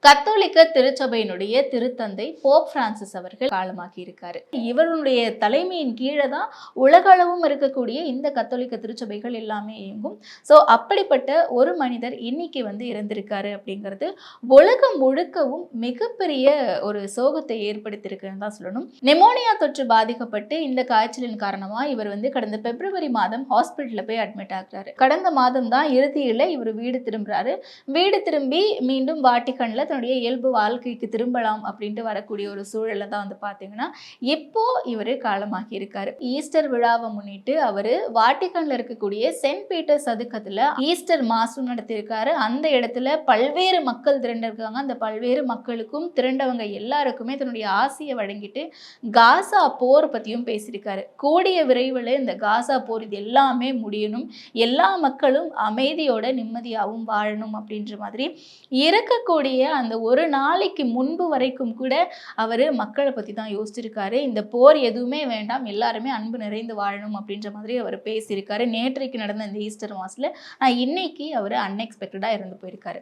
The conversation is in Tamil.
கத்தோலிக்க திருச்சபையினுடைய திருத்தந்தை போப் பிரான்சிஸ் அவர்கள் காலமாகி இருக்காரு. இவருடைய தலைமையின் கீழே தான் உலகளவும் இருக்கக்கூடிய இந்த கத்தோலிக்க திருச்சபைகள் எல்லாமே இயங்கும். அப்படிப்பட்ட ஒரு மனிதர் இன்னைக்கு இறந்திருக்காரு அப்படிங்கிறது உலகம் முழுக்கவும் மிகப்பெரிய ஒரு சோகத்தை ஏற்படுத்தியிருக்குன்னு தான் சொல்லணும். நிமோனியா தொற்று பாதிக்கப்பட்டு இந்த காய்ச்சலின் காரணமா இவர் கடந்த பிப்ரவரி மாதம் ஹாஸ்பிட்டல்ல போய் அட்மிட் ஆகுறாரு. கடந்த மாதம் தான் இறுதியில இவர் வீடு திரும்புறாரு. வீடு திரும்பி மீண்டும் வாட்டிகன்ல தன்னுடைய இயல்பு வாழ்க்கைக்கு திரும்பலாம் அப்படின்ட்டு வரக்கூடிய ஒரு சூழல்ல தான் பார்த்தீங்கன்னா இப்போ இவர் காலமாகி இருக்காரு. ஈஸ்டர் விழாவை முன்னிட்டு அவர் வாட்டிகன்ல இருக்கக்கூடிய சென்ட் பீட்டர் சதுக்கத்துல ஈஸ்டர் மாசம் நடத்தியிருக்காரு. அந்த இடத்துல பல்வேறு மக்கள் திரண்டிருக்காங்க. அந்த பல்வேறு மக்களுக்கும் திரண்டவங்க எல்லாருக்குமே தன்னுடைய ஆசையை வழங்கிட்டு காசா போர் பத்தியும் பேசியிருக்காரு. கூடிய விரைவில் இந்த காசா போர் இது எல்லாமே முடியணும், எல்லா மக்களும் அமைதியோட நிம்மதியாகவும் வாழணும் அப்படின்ற மாதிரி இருக்கக்கூடிய அந்த ஒரு நாளைக்கு முன்பு வரைக்கும் கூட அவர் மக்களை பற்றி தான் யோசிச்சிருக்காரு. இந்த போர் எதுவுமே வேண்டாம், எல்லாருமே அன்பு நிறைந்து வாழணும் அப்படின்ற மாதிரி அவர் பேசியிருக்காரு. நேற்றைக்கு நடந்த இந்த ஈஸ்டர் மாசத்துல இன்னைக்கு அவர் அன்எக்ஸ்பெக்டடாக இறந்து போயிருக்காரு.